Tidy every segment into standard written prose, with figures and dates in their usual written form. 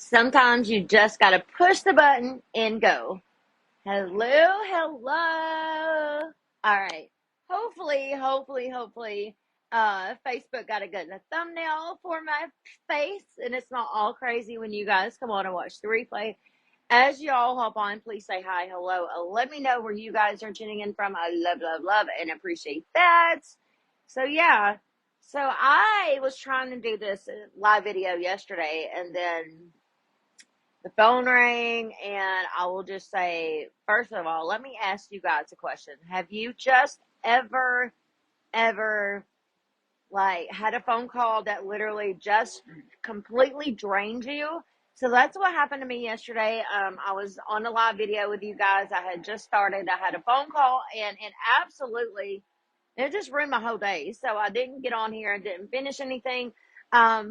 Sometimes you just got to push the button and go. Hello, hello. All right. Hopefully, Facebook got a good thumbnail for my face, and it's not all crazy when you guys come on and watch the replay. As y'all hop on, please say hi, hello. Let me know where you guys are tuning in from. I love, and appreciate that. So, yeah. So, I was trying to do this live video yesterday, and then the phone rang, and I will just say, first of all, let me ask you guys a question. Have you just ever, like, had a phone call that literally just completely drained you? So that's what happened to me yesterday. I was on a live video with you guys. I had just started. I had a phone call, and absolutely, it just ruined my whole day. So I didn't get on here and didn't finish anything.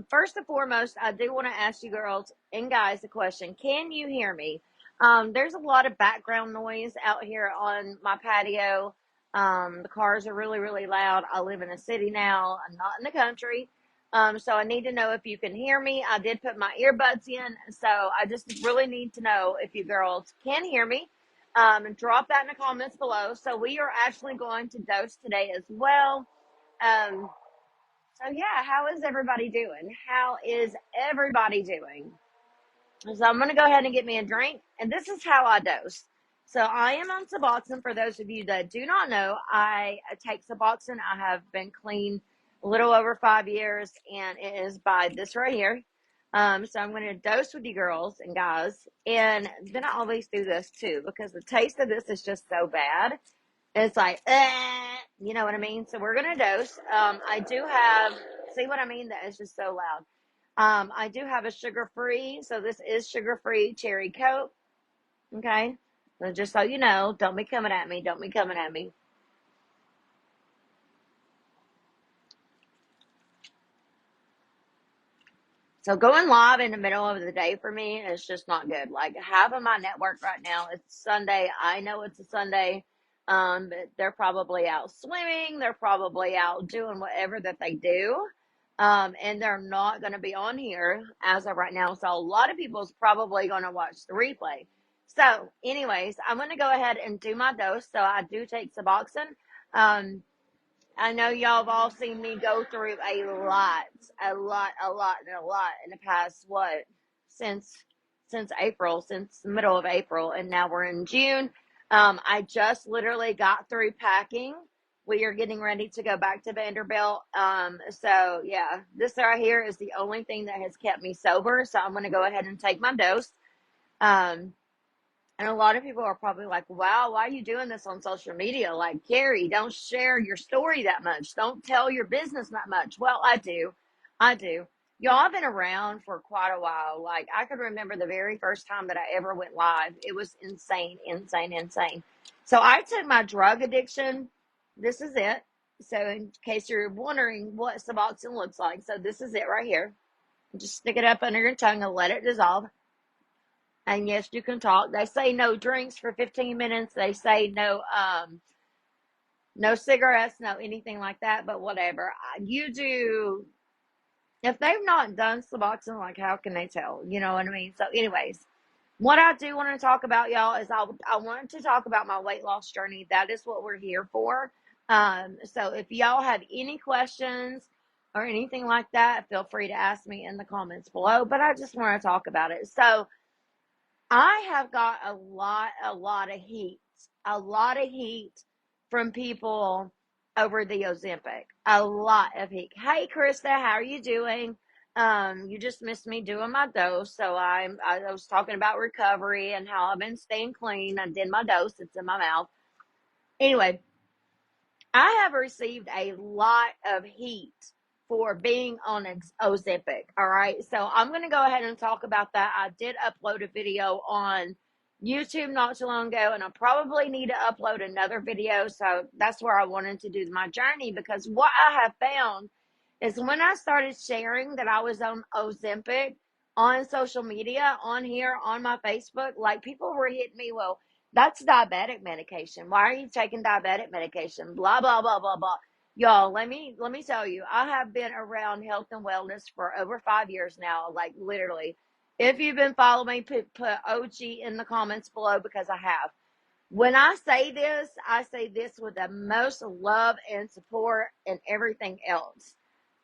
First and foremost, I do want to ask you girls and guys a question. Can you hear me? There's a lot of background noise out here on my patio. The cars are really loud. I live in a city now. I'm not in the country. So I need to know if you can hear me. I did put my earbuds in. So I just really need to know if you girls can hear me. Drop that in the comments below. So we are actually going to dose today as well. So yeah, how is everybody doing? How is everybody doing? So I'm going to go ahead and get me a drink. And this is how I dose. So I am on Suboxone. For those of you that do not know, I take Suboxone. I have been clean a little over 5 years, and it is by this right here. So I'm going to dose with you girls and guys. And then I always do this too, because the taste of this is just so bad. It's like, you know what I mean? So we're going to dose. I do have, see what I mean? That is just so loud. I do have a sugar-free. So this is sugar-free cherry Coke. Okay. So just so you know, don't be coming at me. Don't be coming at me. So going live in the middle of the day for me is just not good. Like half of my network right now, it's Sunday. I know it's a Sunday. But they're probably out swimming. They're probably out doing whatever that they do. And they're not going to be on here as of right now. So a lot of people's probably going to watch the replay. So anyways, I'm going to go ahead and do my dose. So I do take Suboxone. I know y'all have all seen me go through a lot in the past, since April, since the middle of April, and now we're in June. I just literally got through packing. We are getting ready to go back to Vanderbilt. So yeah, this right here is the only thing that has kept me sober. So I'm going to go ahead and take my dose. And a lot of people are probably like, wow, why are you doing this on social media? Like, Carrie, don't share your story that much. Don't tell your business that much. Well, I do. Y'all, I've been around for quite a while. Like, I could remember the very first time that I ever went live. It was insane. So I took my drug addiction. This is it. So in case you're wondering what Suboxone looks like. So this is it right here. Just stick it up under your tongue and let it dissolve. And yes, you can talk. They say no drinks for 15 minutes. They say no cigarettes, no anything like that, but whatever. You do, if they've not done Suboxone, like how can they tell? You know what I mean? So anyways, what I do want to talk about, y'all, is I wanted to talk about my weight loss journey. That is what we're here for. So if y'all have any questions or anything like that, feel free to ask me in the comments below, but I just want to talk about it. So I have got a lot of heat from people over the Ozempic. A lot of heat. Hey, Krista, how are you doing? You just missed me doing my dose. So I was talking about recovery and how I've been staying clean. I did my dose. It's in my mouth. Anyway, I have received a lot of heat for being on Ozempic. All right. So I'm going to go ahead and talk about that. I did upload a video on YouTube not too long ago, and I probably need to upload another video. So that's where I wanted to do my journey, because what I have found is when I started sharing that I was on Ozempic on social media, on here, on my Facebook, like people were hitting me, well, that's diabetic medication. Why are you taking diabetic medication? Blah, blah, blah, blah, blah. Y'all, let me tell you, I have been around health and wellness for over 5 years now, like literally. If you've been following me, put OG in the comments below, because I have. When I say this with the most love and support and everything else.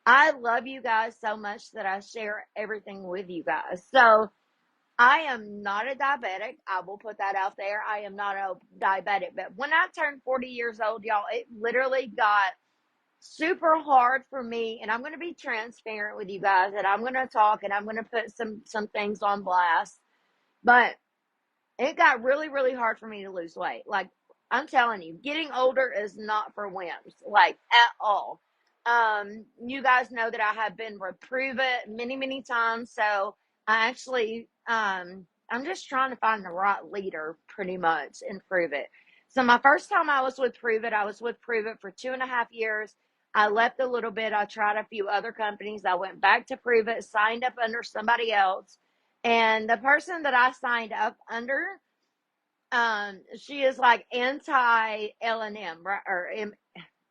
I love you guys so much that I share everything with you guys. So I am not a diabetic. I will put that out there. I am not a diabetic. But when I turned 40 years old, y'all, it literally got super hard for me. And I'm going to be transparent with you guys, and I'm going to talk, and I'm going to put some things on blast. But it got really, really hard for me to lose weight. Like, I'm telling you, getting older is not for wimps, like, at all. You guys know that I have been reprove it many, many times. So I actually, I'm just trying to find the right leader, pretty much, and prove it. So my first time I was with Prove It, I was with Prove It for 2.5 years. I left a little bit. I tried a few other companies. I went back to Prove It, signed up under somebody else. And the person that I signed up under, she is like anti L&M, right? Or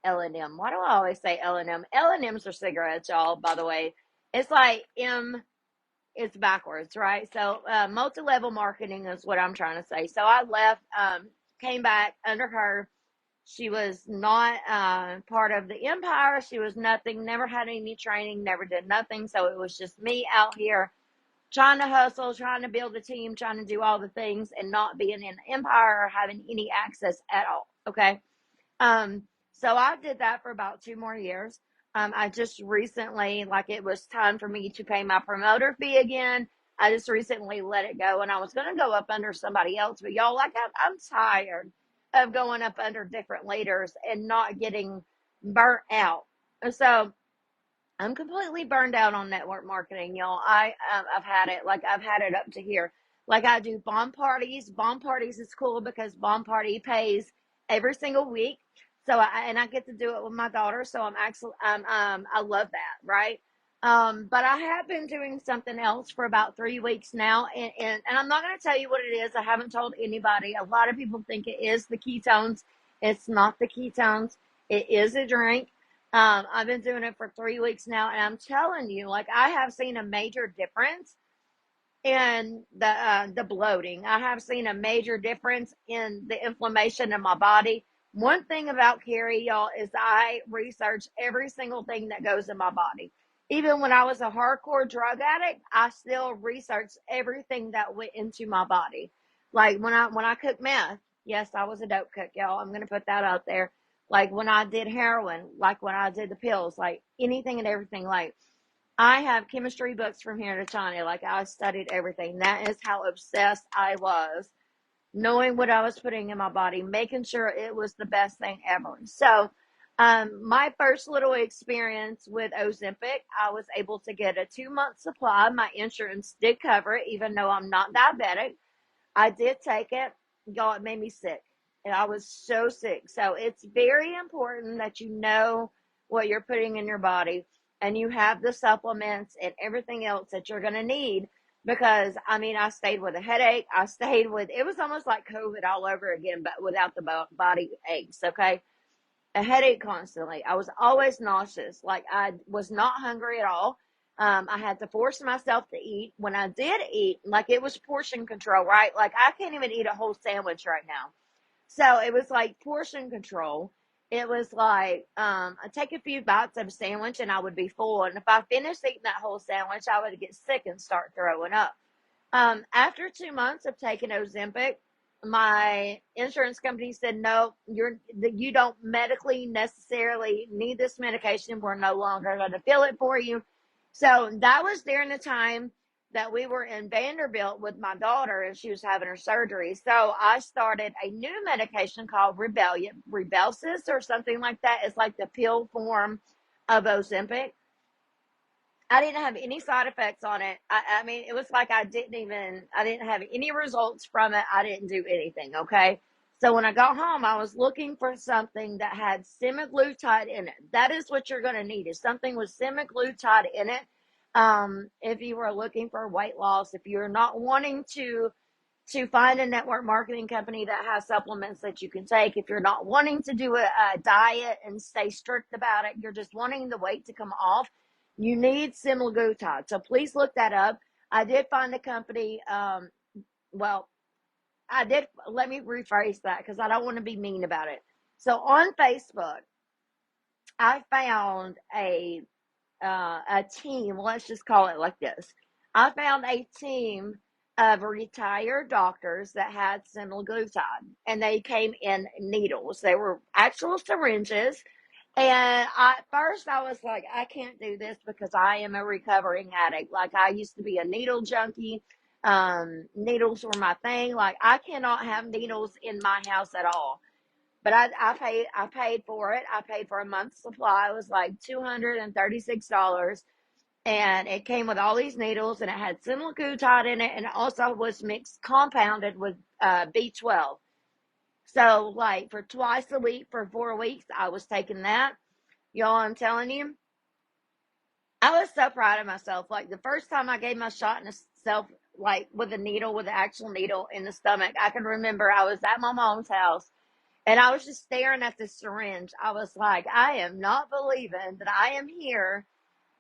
L&M. Why do I always say L&M? L&M's are cigarettes, y'all, by the way. It's like it's backwards, right? So multi-level marketing is what I'm trying to say. So I left, came back under her. She was not part of the empire. She was nothing, never had any training, never did nothing. So it was just me out here trying to hustle, trying to build a team, trying to do all the things, and not being in the empire or having any access at all. Okay. So I did that for about 2 more years. I just recently, like, it was time for me to pay my promoter fee again. I just recently let it go, and I was going to go up under somebody else, but y'all, like, I'm tired of going up under different leaders and not getting burnt out. So I'm completely burned out on network marketing, y'all. I've had it. Like, I've had it up to here. Like, I do bomb parties. Bomb parties is cool because bomb party pays every single week. So I get to do it with my daughter. So I love that, right? But I have been doing something else for about 3 weeks now, and I'm not going to tell you what it is. I haven't told anybody. A lot of people think it is the ketones. It's not the ketones. It is a drink. I've been doing it for 3 weeks now, and I'm telling you, like, I have seen a major difference in the bloating. I have seen a major difference in the inflammation in my body. One thing about Carrie, y'all, is I research every single thing that goes in my body. Even when I was a hardcore drug addict, I still researched everything that went into my body. Like, when I cooked meth, yes, I was a dope cook, y'all. I'm gonna put that out there. Like, when I did heroin, like when I did the pills, like anything and everything. Like, I have chemistry books from here to China. Like, I studied everything. That is how obsessed I was, knowing what I was putting in my body, making sure it was the best thing ever. So, my first little experience with Ozempic, I was able to get a 2 month supply. My insurance did cover it, even though I'm not diabetic. I did take it. Y'all, it made me sick. And I was so sick. So it's very important that you know what you're putting in your body, and you have the supplements and everything else that you're going to need. Because, I mean, I stayed with a headache. It was almost like COVID all over again, but without the body aches, okay? A headache constantly. I was always nauseous. Like, I was not hungry at all. I had to force myself to eat. When I did eat, like, it was portion control, right? Like, I can't even eat a whole sandwich right now. So it was like portion control. It was like, I'd take a few bites of a sandwich and I would be full. And if I finished eating that whole sandwich, I would get sick and start throwing up. After 2 months of taking Ozempic, my insurance company said, no, you don't medically necessarily need this medication. We're no longer going to fill it for you. So that was during the time that we were in Vanderbilt with my daughter, and she was having her surgery. So I started a new medication called Rybelsus or something like that. It's like the pill form of Ozempic. I didn't have any side effects on it. I mean, it was like I didn't have any results from it. I didn't do anything. Okay. So when I got home, I was looking for something that had semaglutide in it. That is what you're going to need, is something with semaglutide in it. If you were looking for weight loss, if you're not wanting to find a network marketing company that has supplements that you can take, if you're not wanting to do a diet and stay strict about it, you're just wanting the weight to come off, you need semaglutide. So please look that up. I did find a company. Well, I did. Let me rephrase that because I don't want to be mean about it. So on Facebook, I found a team. Let's just call it like this. I found a team of retired doctors that had semaglutide, and they came in needles. They were actual syringes. And at first, I was like, I can't do this because I am a recovering addict. Like, I used to be a needle junkie. Needles were my thing. Like, I cannot have needles in my house at all. But I paid for it. I paid for a month's supply. It was like $236, and it came with all these needles, and it had semaglutide in it, and it also was mixed compounded with B12. So, like, for twice a week for 4 weeks, I was taking that. Y'all, I'm telling you, I was so proud of myself. Like, the first time I gave my shot in myself, like with a needle, with the actual needle in the stomach, I can remember I was at my mom's house, and I was just staring at the syringe. I was like, I am not believing that I am here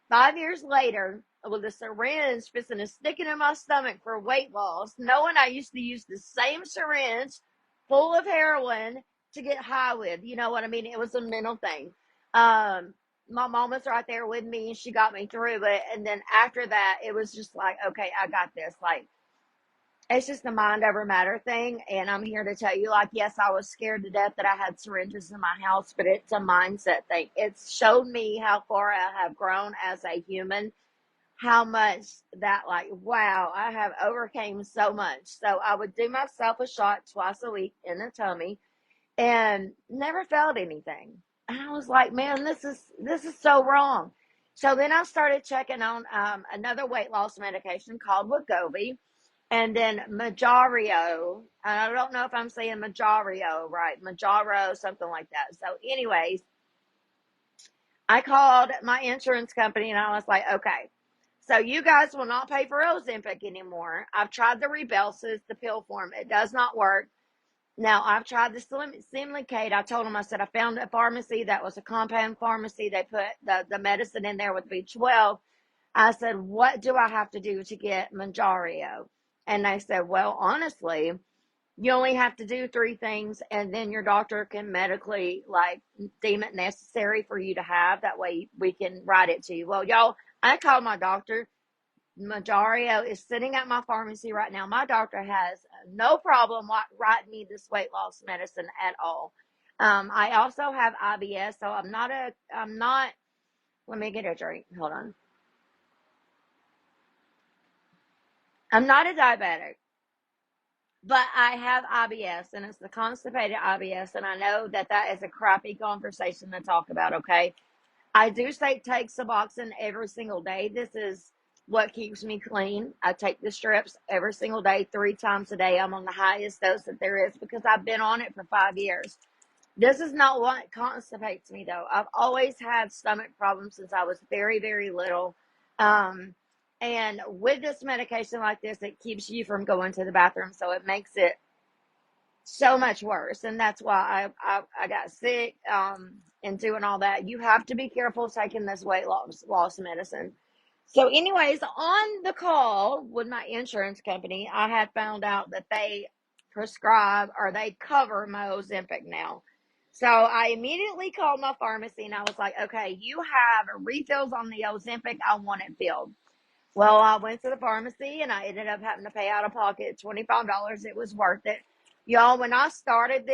5 years later with a syringe fixing to stick it in my stomach for weight loss, knowing I used to use the same syringe full of heroin to get high with. You know what I mean? It was a mental thing. My mom was right there with me, and she got me through it. And then after that, it was just like, okay, I got this. Like, it's just a mind over matter thing. And I'm here to tell you, like, yes, I was scared to death that I had syringes in my house, but it's a mindset thing. It's showed me how far I have grown as a human, how much that, like, wow, I have overcame so much. So I would do myself a shot twice a week in the tummy and never felt anything. And I was like, man, this is so wrong. So then I started checking on another weight loss medication called Wegovy, and then Majario. I don't know if I'm saying Majario right, Majaro, something like that. So, anyways, I called my insurance company and I was like, okay, so you guys will not pay for Ozempic anymore. I've tried the Rybelsus, the pill form. It does not work. Now, I've tried the Simlicate. I told them, I said, I found a pharmacy that was a compound pharmacy. They put the medicine in there with B12. I said, what do I have to do to get Manjario? And they said, well, honestly, you only have to do three things, and then your doctor can medically, like, deem it necessary for you to have. That way we can write it to you. Well, y'all, I called my doctor. Majario is sitting at my pharmacy right now. My doctor has no problem writing me this weight loss medicine at all. I also have IBS, so I'm not, let me get a drink. Hold on. I'm not a diabetic, but I have IBS, and it's the constipated IBS, and I know that that is a crappy conversation to talk about, okay? I do take Suboxone every single day. This is what keeps me clean. I take the strips every single day, 3 times a day. I'm on the highest dose that there is because I've been on it for 5 years. This is not what constipates me, though. I've always had stomach problems since I was very, very little. Um, and with this medication like this, it keeps you from going to the bathroom, so it makes it so much worse. And that's why I got sick, and doing all that. You have to be careful taking this weight loss medicine. So, anyways, on the call with my insurance company, I had found out that they prescribe, or they cover, my Ozempic now. So I immediately called my pharmacy and I was like, okay, you have refills on the Ozempic. I want it filled. Well, I went to the pharmacy and I ended up having to pay out of pocket $25. It was worth it. Y'all, when I started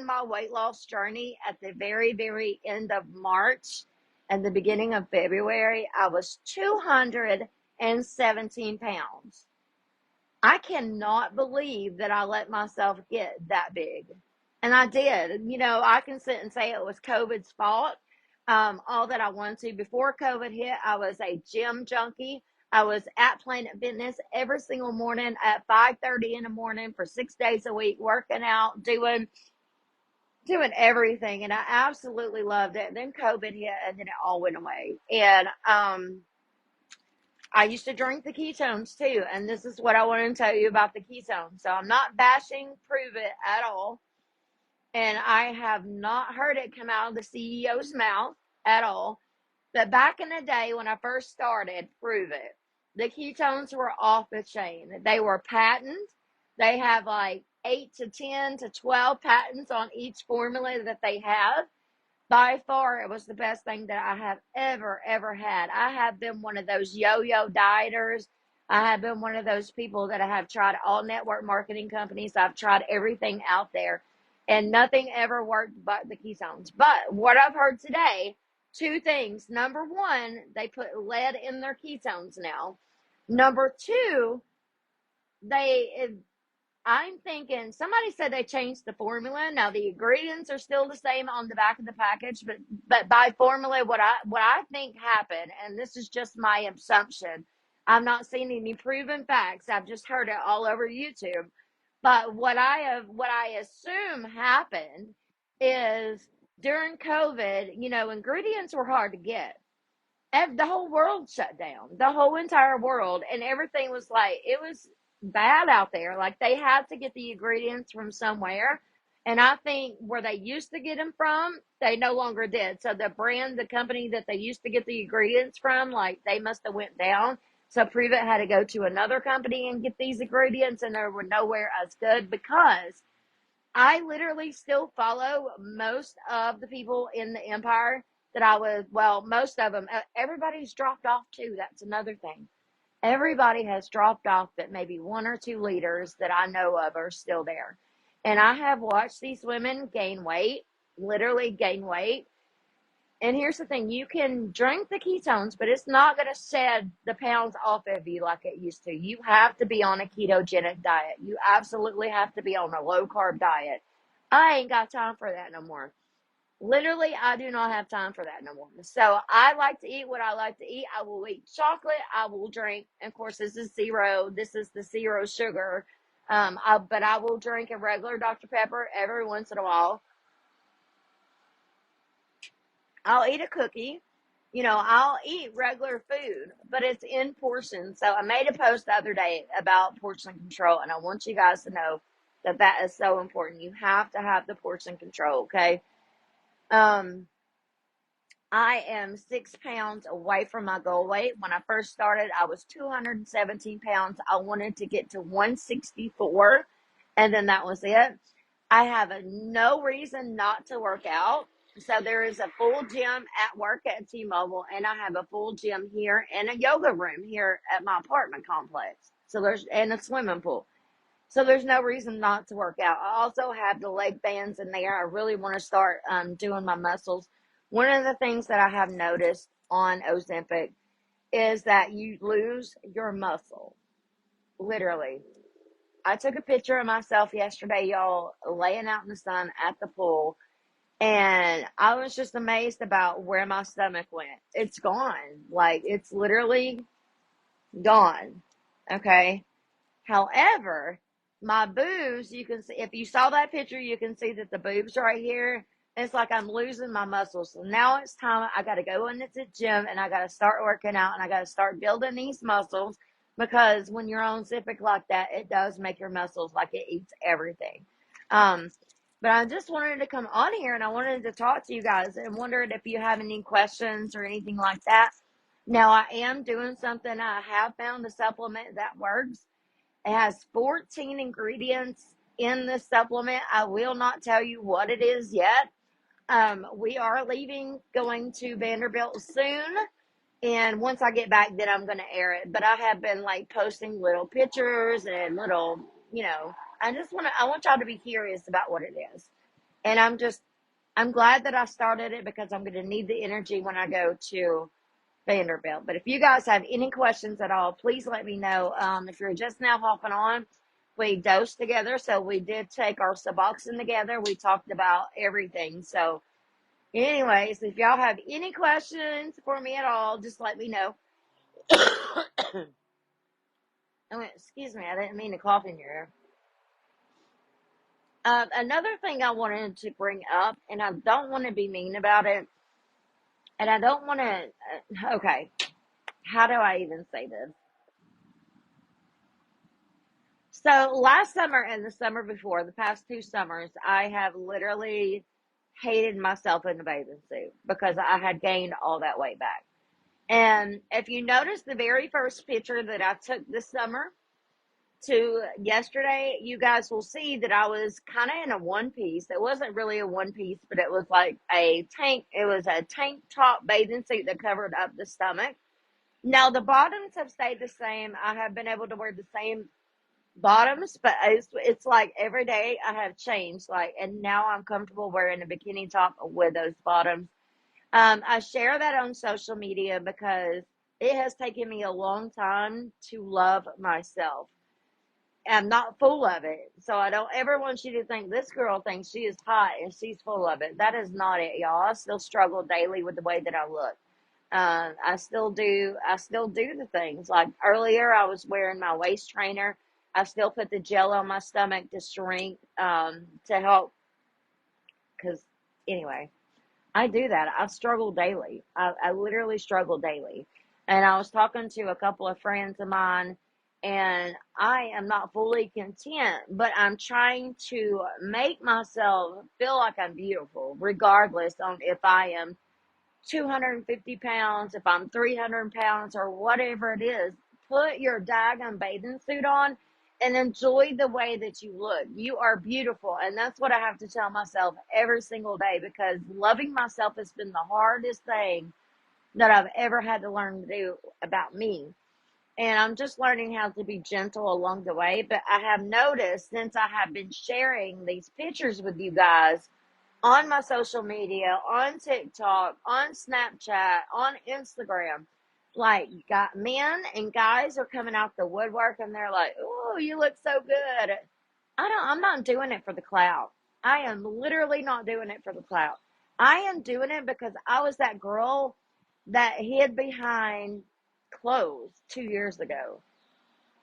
my weight loss journey at the very, very end of March and the beginning of February, I was 217 pounds. I cannot believe that I let myself get that big. And I did. You know, I can sit and say it was COVID's fault. All that I wanted to. Before COVID hit, I was a gym junkie. I was at Planet Fitness every single morning at 5:30 in the morning for 6 days a week, working out, doing everything, and I absolutely loved it. And then COVID hit, and then it all went away. And I used to drink the ketones too, and this is what I want to tell you about the ketones. So I'm not bashing Prove It at all, and I have not heard it come out of the CEO's mouth at all. But back in the day when I first started Prove It, The ketones were off the chain. They were patented. They have like 8 to 10 to 12 patents on each formula that they have. By far, it was the best thing that I have ever had. I have been one of those yo-yo dieters. I have been one of those people that have tried all network marketing companies. I've tried everything out there, and nothing ever worked but the ketones. But what I've heard today, two things. Number one, they put lead in their ketones now. Number two, they I'm thinking somebody said they changed the formula. Now the ingredients are still the same on the back of the package, but by formula, what I think happened, and this is just my assumption. I've not seen any proven facts. I've just heard it all over YouTube. But what I assume happened is during COVID, ingredients were hard to get. The whole world shut down, the whole entire world, and everything was like, it was bad out there. Like they had to get the ingredients from somewhere. And I think where they used to get them from, they no longer did. So the company that they used to get the ingredients from, like they must have went down. So Prevent had to go to another company and get these ingredients, and they were nowhere as good because I literally still follow most of the people in the empire that most of them. Everybody's dropped off too. That's another thing. Everybody has dropped off, but maybe one or two leaders that I know of are still there. And I have watched these women gain weight, literally gain weight. And here's the thing, you can drink the ketones, but it's not going to shed the pounds off of you like it used to. You have to be on a ketogenic diet. You absolutely have to be on a low carb diet. I ain't got time for that no more. Literally, I do not have time for that no more. So I like to eat what I like to eat. I will eat chocolate. I will drink. Of course, this is zero. This is the zero sugar. But I will drink a regular Dr. Pepper every once in a while. I'll eat a cookie. I'll eat regular food, but it's in portions. So I made a post the other day about portion control, and I want you guys to know that that is so important. You have to have the portion control, okay? I am 6 pounds away from my goal weight. When I first started, I was 217 pounds. I wanted to get to 164, and then that was it. I have no reason not to work out. So there is a full gym at work at T-Mobile, and I have a full gym here and a yoga room here at my apartment complex. And a swimming pool. So there's no reason not to work out. I also have the leg bands in there. I really want to start doing my muscles. One of the things that I have noticed on Ozempic is that you lose your muscle. Literally. I took a picture of myself yesterday, y'all, laying out in the sun at the pool. And I was just amazed about where my stomach went. It's gone. Like, it's literally gone. Okay. However, my boobs, you can see, if you saw that picture, you can see that the boobs right here, it's like I'm losing my muscles. So now it's time. I got to go into the gym and I got to start working out and I got to start building these muscles, because when you're on Ozempic like that, it does make your muscles like it eats everything. But I just wanted to come on here and I wanted to talk to you guys and wondered if you have any questions or anything like that. Now, I am doing something. I have found a supplement that works. It has 14 ingredients in this supplement. I will not tell you what it is yet. We are leaving, going to Vanderbilt soon. And once I get back, then I'm going to air it. But I have been like posting little pictures and little, I want y'all to be curious about what it is. And I'm glad that I started it, because I'm going to need the energy when I go to Vanderbilt. But if you guys have any questions at all, please let me know. If you're just now hopping on, we dosed together. So we did take our Suboxone together. We talked about everything. So anyways, if y'all have any questions for me at all, just let me know. Excuse me, I didn't mean to cough in your ear. Another thing I wanted to bring up, and I don't want to be mean about it, and I don't want to, okay, how do I even say this? So last summer and the summer before, the past 2 summers, I have literally hated myself in the bathing suit because I had gained all that weight back. And if you notice the very first picture that I took this summer to yesterday, you guys will see that I was kind of in a one piece. It wasn't really a one piece, but it was like it was a tank top bathing suit that covered up the stomach. Now the bottoms have stayed the same. I have been able to wear the same bottoms, but it's like every day I have changed. Like, and now I'm comfortable wearing a bikini top with those bottoms. I share that on social media because it has taken me a long time to love myself. I'm not full of it. So I don't ever want you to think this girl thinks she is hot and she's full of it. That is not it, y'all. I still struggle daily with the way that I look. I still do the things. Like earlier, I was wearing my waist trainer. I still put the gel on my stomach to shrink, to help. Because anyway, I do that. I struggle daily. I literally struggle daily. And I was talking to a couple of friends of mine, and I am not fully content, but I'm trying to make myself feel like I'm beautiful, regardless on if I am 250 pounds, if I'm 300 pounds, or whatever it is. Put your daggone bathing suit on and enjoy the way that you look. You are beautiful. And that's what I have to tell myself every single day, because loving myself has been the hardest thing that I've ever had to learn to do about me. And I'm just learning how to be gentle along the way. But I have noticed, since I have been sharing these pictures with you guys on my social media, on TikTok, on Snapchat, on Instagram, like, got men and guys are coming out the woodwork and they're like, "Oh, you look so good." I'm not doing it for the clout. I am literally not doing it for the clout. I am doing it because I was that girl that hid behind clothes 2 years ago.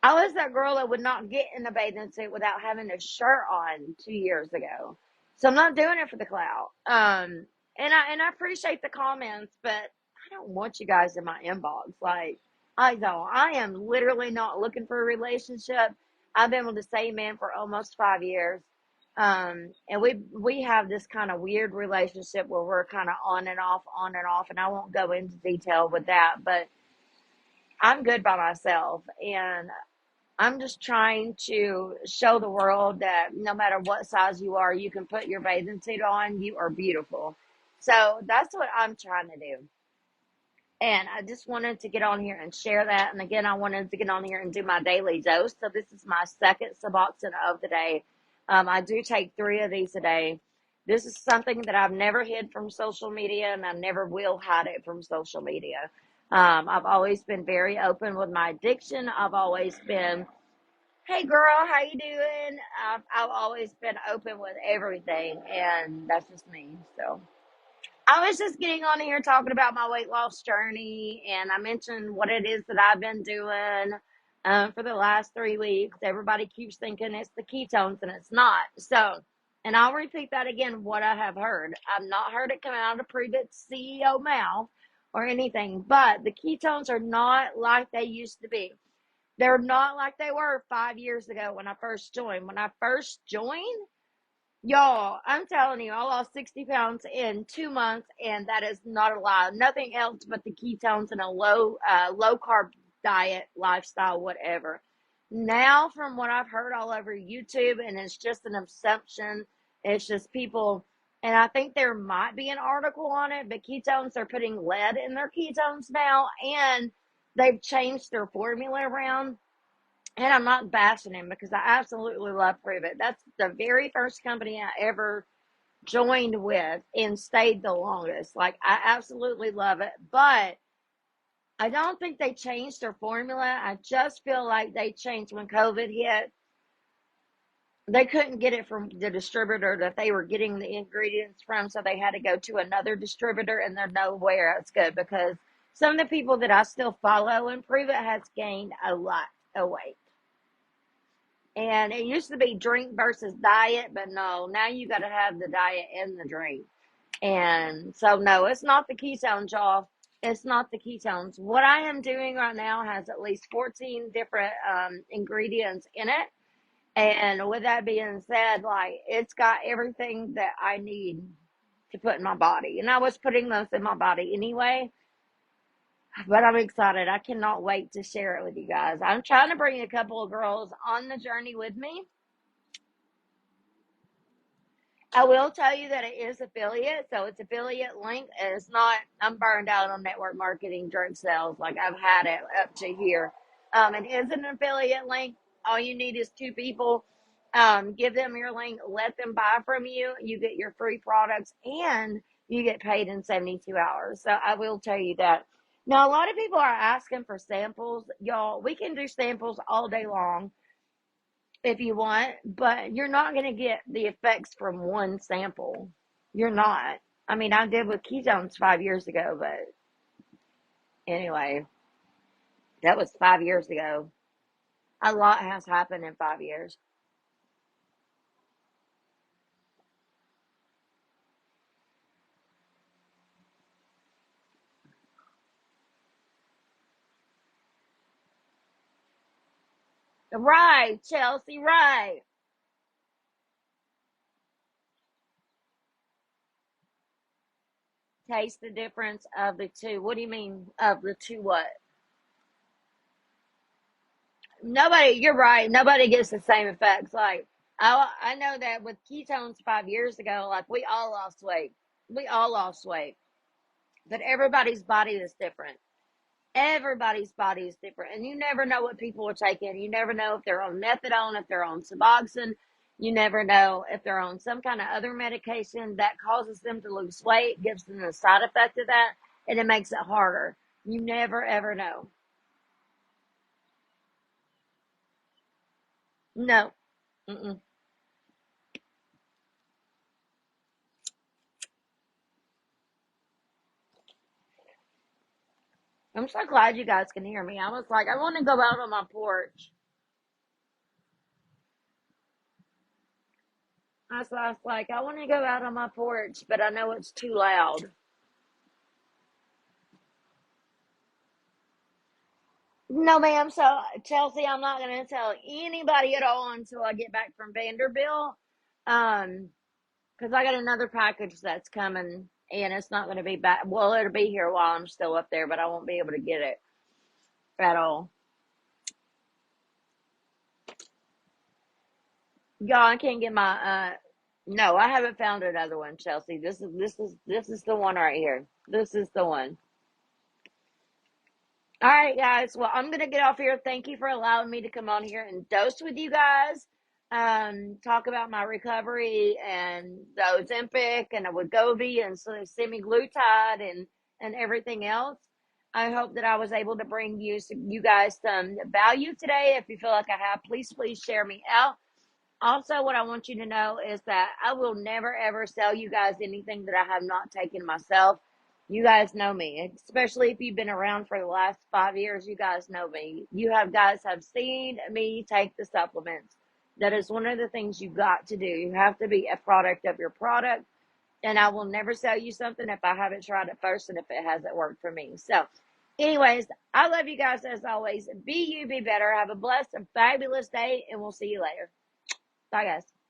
I was that girl that would not get in a bathing suit without having a shirt on 2 years ago. So I'm not doing it for the clout. And I appreciate the comments, but I don't want you guys in my inbox. Like, I don't. I am literally not looking for a relationship. I've been with the same man for almost 5 years. And we have this kind of weird relationship where we're kind of on and off, and I won't go into detail with that, but I'm good by myself, and I'm just trying to show the world that no matter what size you are, you can put your bathing suit on. You are beautiful. So that's what I'm trying to do. And I just wanted to get on here and share that. And again, I wanted to get on here and do my daily dose. So this is my second Suboxone of the day. I do take 3 of these a day. This is something that I've never hid from social media, and I never will hide it from social media. I've always been very open with my addiction. I've always been, "Hey girl, how you doing?" I've always been open with everything, and that's just me. So I was just getting on here talking about my weight loss journey, and I mentioned what it is that I've been doing for the last 3 weeks. Everybody keeps thinking it's the ketones, and it's not. So, and I'll repeat that again, what I have heard. I've not heard it come out of Previtt's CEO mouth or anything, but the ketones are not like they used to be. They're not like they were 5 years ago when I first joined. When I first joined, y'all, I'm telling you, I lost 60 pounds in 2 months, and that is not a lie. Nothing else but the ketones and a low carb diet, lifestyle, whatever. Now, from what I've heard all over YouTube, and it's just an assumption, it's just people, and I think there might be an article on it, but ketones are putting lead in their ketones now, and they've changed their formula around. And I'm not bashing him because I absolutely love Privet. That's the very first company I ever joined with and stayed the longest. Like, I absolutely love it. But I don't think they changed their formula. I just feel like they changed when COVID hit. They couldn't get it from the distributor that they were getting the ingredients from, so they had to go to another distributor, and they're nowhere as good because some of the people that I still follow in Privet has gained a lot of weight. And it used to be drink versus diet, but no, now you got to have the diet and the drink. And so, no, it's not the ketones, y'all. It's not the ketones. What I am doing right now has at least 14 different ingredients in it. And with that being said, like, it's got everything that I need to put in my body. And I was putting those in my body anyway. But I'm excited. I cannot wait to share it with you guys. I'm trying to bring a couple of girls on the journey with me. I will tell you that it is affiliate, so it's affiliate link. And it's not. I'm burned out on network marketing, drug sales. Like I've had it up to here. It is an affiliate link. All you need is two people. Give them your link. Let them buy from you. You get your free products, and you get paid in 72 hours. So I will tell you that. Now, a lot of people are asking for samples, y'all. We can do samples all day long if you want, but you're not going to get the effects from one sample. You're not. I mean, I did with ketones 5 years ago, but anyway, that was 5 years ago. A lot has happened in 5 years. Right, Chelsea, right. Taste the difference of the two. What do you mean of the two what? Nobody, you're right. Nobody gets the same effects. Like, I know that with ketones 5 years ago, like we all lost weight. We all lost weight. But everybody's body is different. Everybody's body is different, and you never know what people are taking. You never know if they're on methadone, if they're on Suboxone. You never know if they're on some kind of other medication that causes them to lose weight, gives them the side effect of that, and it makes it harder. You never ever know. No. Mm-mm. I'm so glad you guys can hear me. I was like, I want to go out on my porch. I was like, I want to go out on my porch, but I know it's too loud. No, ma'am. So, Chelsea, I'm not going to tell anybody at all until I get back from Vanderbilt. Um, because I got another package that's coming, and it's not going to be back. Well, it'll be here while I'm still up there, but I won't be able to get it at all. Y'all, I can't get my. No, I haven't found another one, Chelsea. This is the one right here. This is the one. All right, guys. Well, I'm gonna get off here. Thank you for allowing me to come on here and dose with you guys. Talk about my recovery and the Ozempic and the Wegovy and semi-glutide and everything else. I hope that I was able to bring you guys some value today. If you feel like I have, please share me out. Also, what I want you to know is that I will never ever sell you guys anything that I have not taken myself. You guys know me, especially if you've been around for the last 5 years. You guys know me. You have guys have seen me take the supplements. That is one of the things you got to do. You have to be a product of your product. And I will never sell you something if I haven't tried it first and if it hasn't worked for me. So, anyways, I love you guys as always. Be you, be better. Have a blessed and fabulous day, and we'll see you later. Bye, guys.